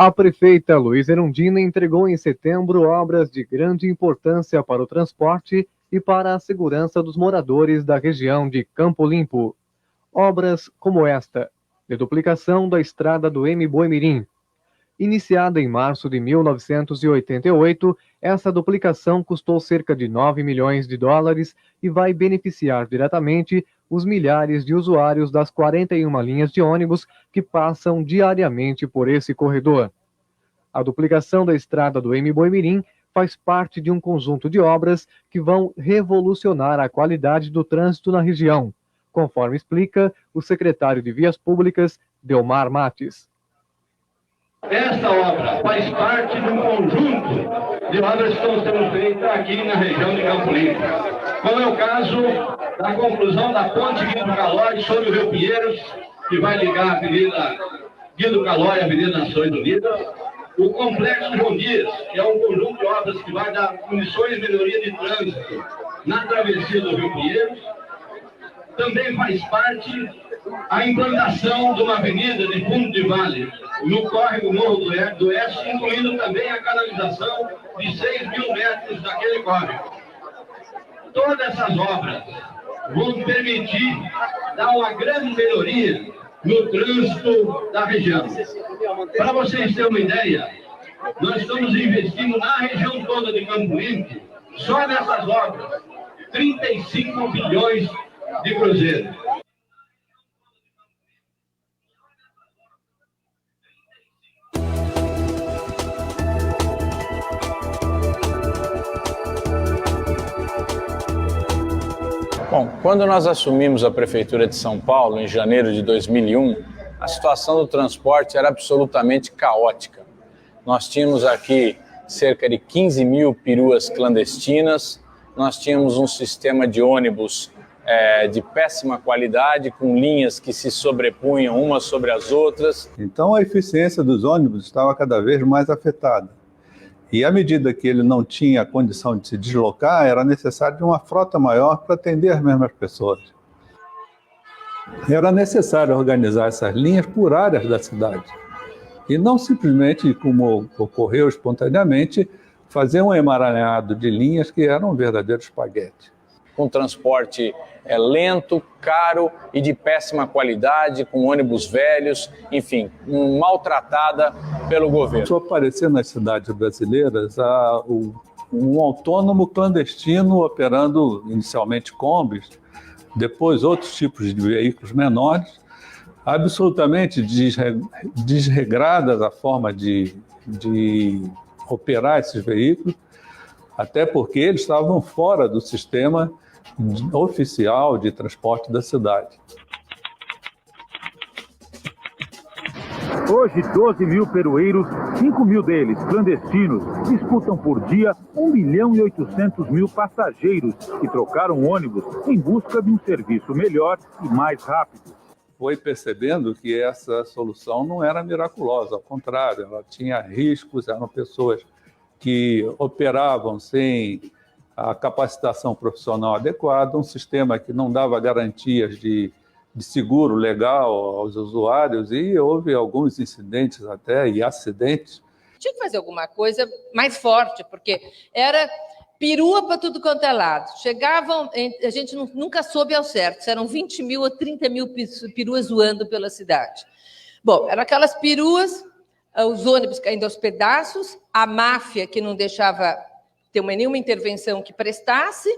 A prefeita Luísa Erundina entregou em setembro obras de grande importância para o transporte e para a segurança dos moradores da região de Campo Limpo. Obras como esta, de duplicação da estrada do Boi-Mirim. Iniciada em março de 1988, essa duplicação custou cerca de 9 milhões de dólares e vai beneficiar diretamente os milhares de usuários das 41 linhas de ônibus que passam diariamente por esse corredor. A duplicação da estrada do Boi-Mirim faz parte de um conjunto de obras que vão revolucionar a qualidade do trânsito na região, conforme explica o secretário de Vias Públicas, Delmar Mates. Esta obra faz parte de um conjunto de obras que estão sendo feitas aqui na região de Campo Limpo, como é o caso da conclusão da ponte Guido Calói sobre o Rio Pinheiros, que vai ligar a Avenida Guido Calói à Avenida Nações Unidas, o Complexo João Dias, que é um conjunto de obras que vai dar condições de melhoria de trânsito na travessia do Rio Pinheiros. Também faz parte a implantação de uma avenida de fundo de vale no córrego Morro do Oeste, incluindo também a canalização de 6 mil metros daquele córrego. Todas essas obras vão permitir dar uma grande melhoria no trânsito da região. Para vocês terem uma ideia, nós estamos investindo na região toda de Campo Limpo, só nessas obras, 35 bilhões de cruzeiros. Bom, quando nós assumimos a Prefeitura de São Paulo, em janeiro de 2001, a situação do transporte era absolutamente caótica. Nós tínhamos aqui cerca de 15 mil peruas clandestinas, nós tínhamos um sistema de ônibus de péssima qualidade, com linhas que se sobrepunham umas sobre as outras. Então a eficiência dos ônibus estava cada vez mais afetada. E à medida que ele não tinha condição de se deslocar, era necessário uma frota maior para atender as mesmas pessoas. Era necessário organizar essas linhas por áreas da cidade. E não simplesmente, como ocorreu espontaneamente, fazer um emaranhado de linhas que eram um verdadeiro espaguete. Com transporte lento, caro e de péssima qualidade, com ônibus velhos, enfim, maltratada pelo governo. Começou a aparecer nas cidades brasileiras um autônomo clandestino operando inicialmente combis, depois outros tipos de veículos menores, absolutamente desregrada a forma de operar esses veículos, até porque eles estavam fora do sistema oficial de transporte da cidade. Hoje, 12 mil perueiros, 5 mil deles clandestinos, disputam por dia 1.800.000 passageiros que trocaram ônibus em busca de um serviço melhor e mais rápido. Foi percebendo que essa solução não era miraculosa, ao contrário, ela tinha riscos, eram pessoas que operavam sem a capacitação profissional adequada, um sistema que não dava garantias de seguro legal aos usuários e houve alguns incidentes até e acidentes. Tinha que fazer alguma coisa mais forte, porque era perua para tudo quanto é lado. Chegavam, a gente nunca soube ao certo, se eram 20 mil ou 30 mil peruas voando pela cidade. Bom, eram aquelas peruas, os ônibus caindo aos pedaços, a máfia que não deixava ter nenhuma intervenção que prestasse,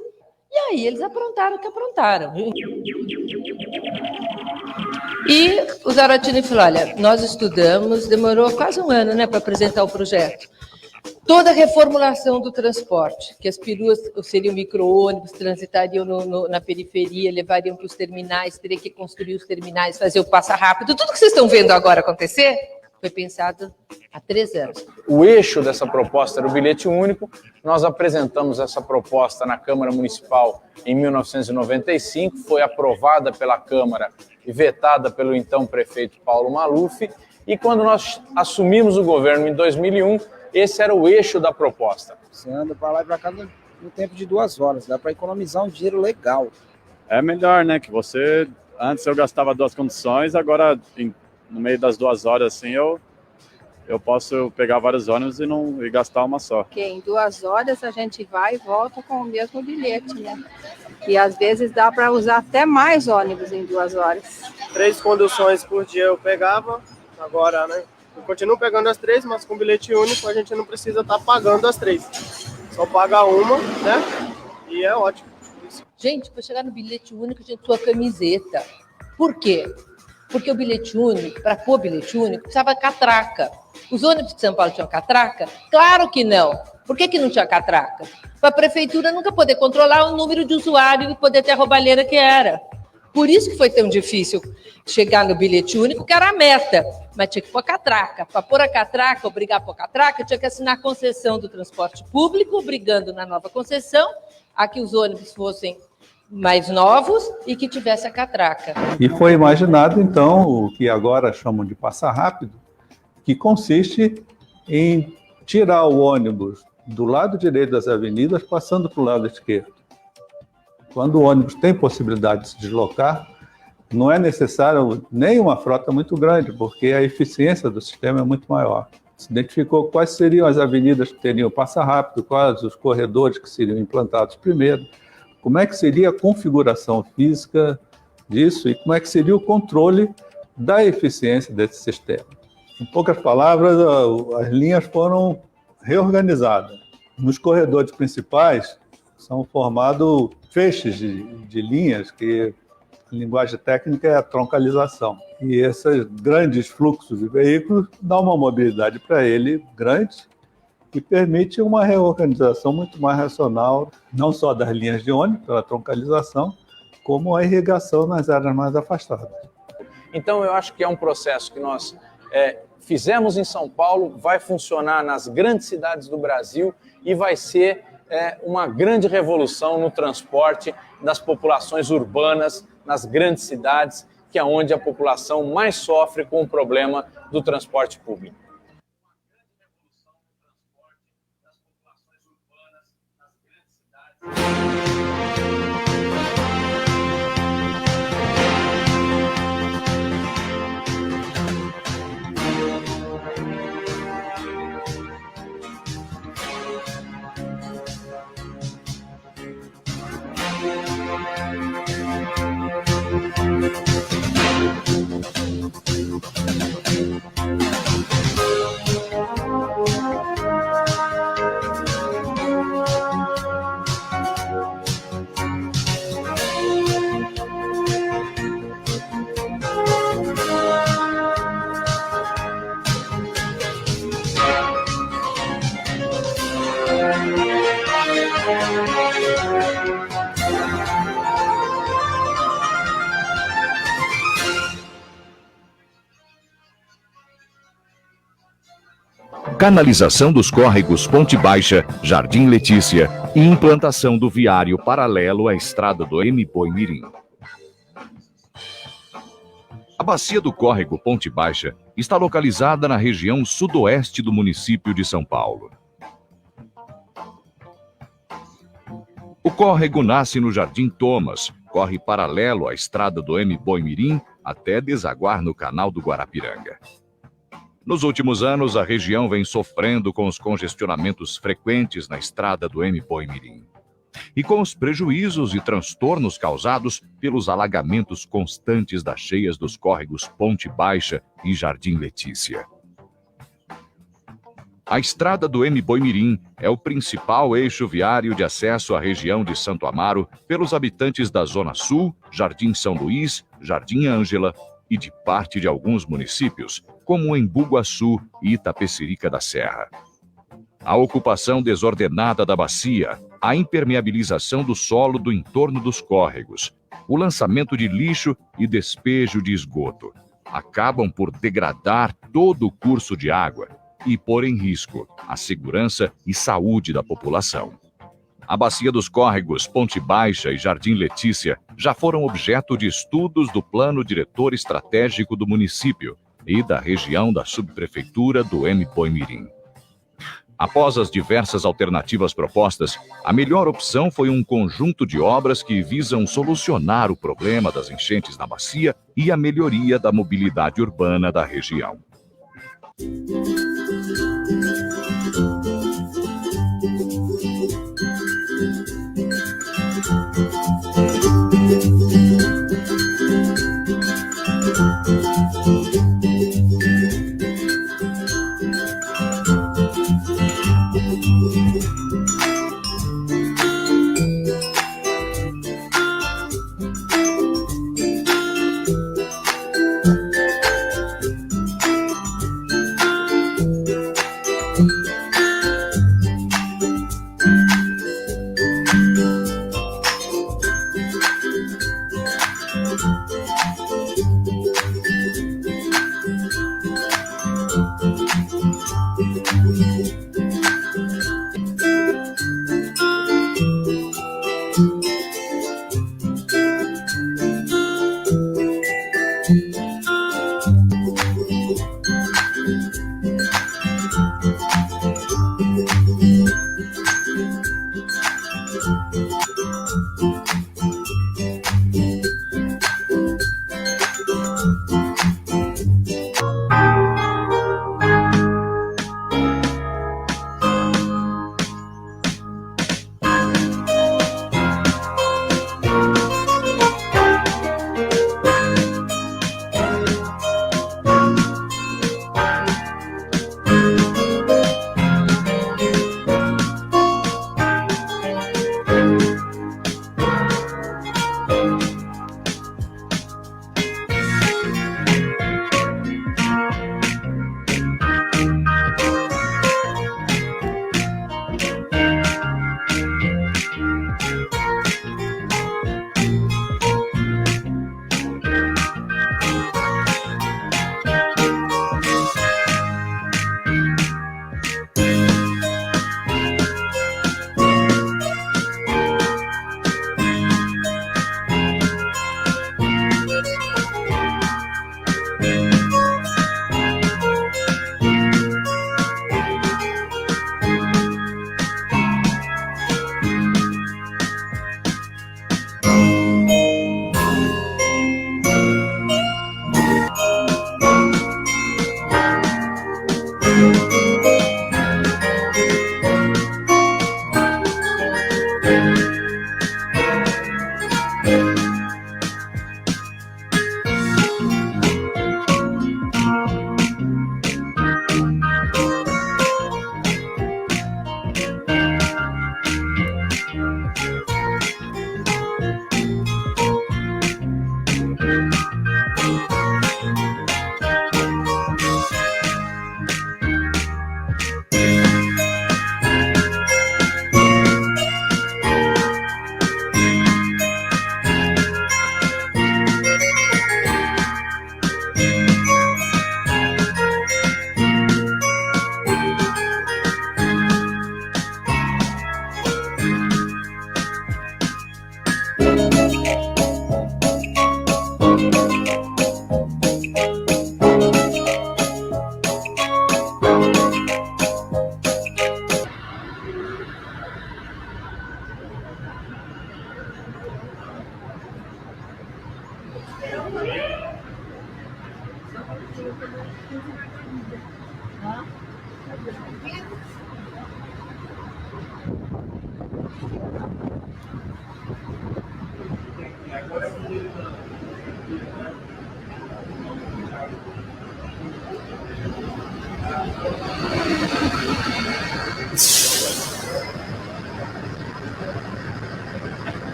e aí eles aprontaram o que aprontaram. E o Zaratini falou, olha, nós estudamos, demorou quase um ano, né, para apresentar o projeto. Toda a reformulação do transporte, que as peruas seriam micro-ônibus, transitariam na periferia, levariam para os terminais, teria que construir os terminais, fazer o passa rápido, tudo que vocês estão vendo agora acontecer, foi pensado há 3 anos. O eixo dessa proposta era o bilhete único. Nós apresentamos essa proposta na Câmara Municipal em 1995, foi aprovada pela Câmara e vetada pelo então prefeito Paulo Maluf, e quando nós assumimos o governo em 2001, esse era o eixo da proposta. Você anda para lá e para cá no tempo de 2 horas, dá para economizar um dinheiro legal. É melhor, né, que você, antes eu gastava 2 conduções, agora no meio das 2 horas assim eu eu posso pegar vários ônibus e gastar uma só. Porque em 2 horas a gente vai e volta com o mesmo bilhete, né? E às vezes dá para usar até mais ônibus em 2 horas. 3 conduções por dia eu pegava, agora, né? Eu continuo pegando as 3, mas com bilhete único a gente não precisa estar pagando as 3. Só paga uma, né? E é ótimo. Gente, para chegar no bilhete único, a gente sua camiseta. Por quê? Porque o bilhete único, para pôr bilhete único, precisava catraca. Os ônibus de São Paulo tinham catraca? Claro que não. Por que não tinha catraca? Para a prefeitura nunca poder controlar o número de usuários e poder ter a roubalheira que era. Por isso que foi tão difícil chegar no bilhete único, que era a meta. Mas tinha que pôr a catraca. Para pôr a catraca, obrigar a pôr a catraca, tinha que assinar a concessão do transporte público, obrigando na nova concessão a que os ônibus fossem mais novos e que tivesse a catraca. E foi imaginado, então, o que agora chamam de passar rápido, que consiste em tirar o ônibus do lado direito das avenidas, passando para o lado esquerdo. Quando o ônibus tem possibilidade de se deslocar, não é necessário nem uma frota muito grande, porque a eficiência do sistema é muito maior. Se identificou quais seriam as avenidas que teriam passar rápido, quais os corredores que seriam implantados primeiro, como é que seria a configuração física disso e como é que seria o controle da eficiência desse sistema. Em poucas palavras, as linhas foram reorganizadas. Nos corredores principais são formados feixes de linhas, que a linguagem técnica é a troncalização. E esses grandes fluxos de veículos dão uma mobilidade para ele grande, que permite uma reorganização muito mais racional, não só das linhas de ônibus, pela troncalização, como a irrigação nas áreas mais afastadas. Então, eu acho que é um processo que nós fizemos em São Paulo, vai funcionar nas grandes cidades do Brasil e vai ser uma grande revolução no transporte das populações urbanas, nas grandes cidades, que é onde a população mais sofre com o problema do transporte público. Canalização dos córregos Ponte Baixa, Jardim Letícia e implantação do viário paralelo à estrada do M-Boi-Mirim. A bacia do córrego Ponte Baixa está localizada na região sudoeste do município de São Paulo. O córrego nasce no Jardim Thomas, corre paralelo à estrada do M-Boi-Mirim até desaguar no canal do Guarapiranga. Nos últimos anos, a região vem sofrendo com os congestionamentos frequentes na estrada do M-Boi-Mirim e com os prejuízos e transtornos causados pelos alagamentos constantes das cheias dos córregos Ponte Baixa e Jardim Letícia. A estrada do M-Boi-Mirim é o principal eixo viário de acesso à região de Santo Amaro pelos habitantes da Zona Sul, Jardim São Luís, Jardim Ângela e de parte de alguns municípios, como Embu Guaçu e Itapecerica da Serra. A ocupação desordenada da bacia, a impermeabilização do solo do entorno dos córregos, o lançamento de lixo e despejo de esgoto acabam por degradar todo o curso de água e pôr em risco a segurança e saúde da população. A bacia dos córregos Ponte Baixa e Jardim Letícia já foram objeto de estudos do Plano Diretor Estratégico do município e da região da subprefeitura do M-Boi-Mirim. Após as diversas alternativas propostas, a melhor opção foi um conjunto de obras que visam solucionar o problema das enchentes na bacia e a melhoria da mobilidade urbana da região.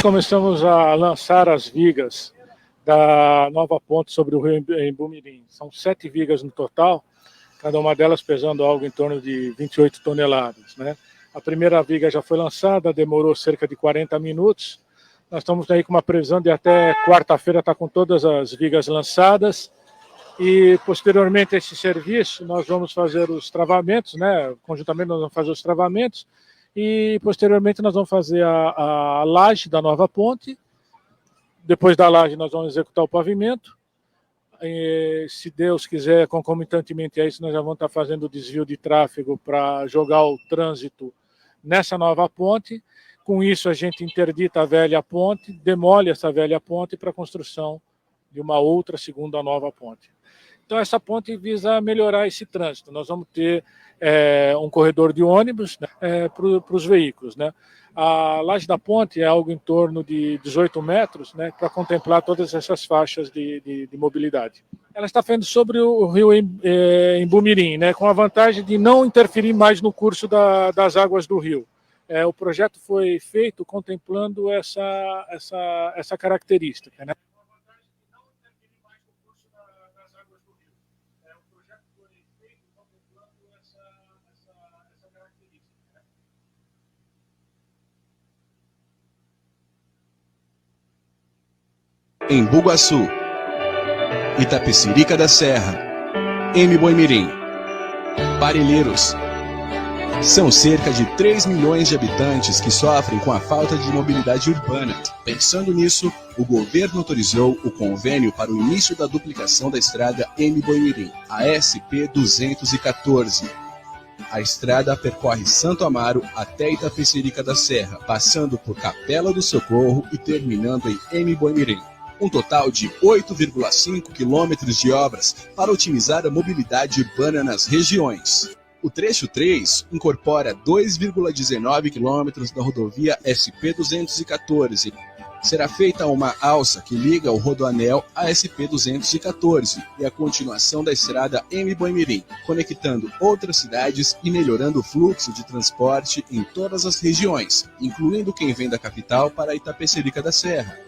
Começamos a lançar as vigas da nova ponte sobre o rio Embu-Mirim. São 7 vigas no total, cada uma delas pesando algo em torno de 28 toneladas, né? A primeira viga já foi lançada, demorou cerca de 40 minutos. Nós estamos aí com uma previsão de até quarta-feira estar com todas as vigas lançadas. E, posteriormente a esse serviço, nós vamos fazer os travamentos, né? Conjuntamente nós vamos fazer os travamentos. E, posteriormente, nós vamos fazer a laje da nova ponte. Depois da laje, nós vamos executar o pavimento. E, se Deus quiser, concomitantemente a isso, nós já vamos estar fazendo o desvio de tráfego para jogar o trânsito nessa nova ponte. Com isso, a gente interdita a velha ponte, demole essa velha ponte para a construção de uma outra segunda nova ponte. Então, essa ponte visa melhorar esse trânsito. Nós vamos ter um corredor de ônibus, né, para os veículos, né? A laje da ponte é algo em torno de 18 metros, né, para contemplar todas essas faixas de mobilidade. Ela está feita sobre o rio Embu-Mirim, né, com a vantagem de não interferir mais no curso das águas do rio. O projeto foi feito contemplando essa característica, né? Embu Guaçu, Itapecerica da Serra, Emi-Boimirim, Parelheiros. São cerca de 3 milhões de habitantes que sofrem com a falta de mobilidade urbana. Pensando nisso, o governo autorizou o convênio para o início da duplicação da estrada Emi-Boimirim, a SP-214. A estrada percorre Santo Amaro até Itapecerica da Serra, passando por Capela do Socorro e terminando em Emi-Boimirim. Um total de 8,5 quilômetros de obras para otimizar a mobilidade urbana nas regiões. O trecho 3 incorpora 2,19 quilômetros da rodovia SP-214. Será feita uma alça que liga o Rodoanel à SP-214 e a continuação da estrada Emi-Boimirim, conectando outras cidades e melhorando o fluxo de transporte em todas as regiões, incluindo quem vem da capital para Itapecerica da Serra.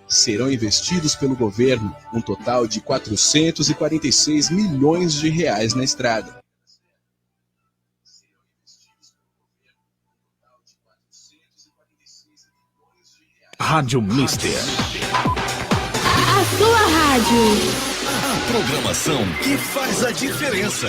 Serão investidos pelo governo um total de 446 milhões de reais na estrada. Rádio Mister. A sua rádio. A programação que faz a diferença.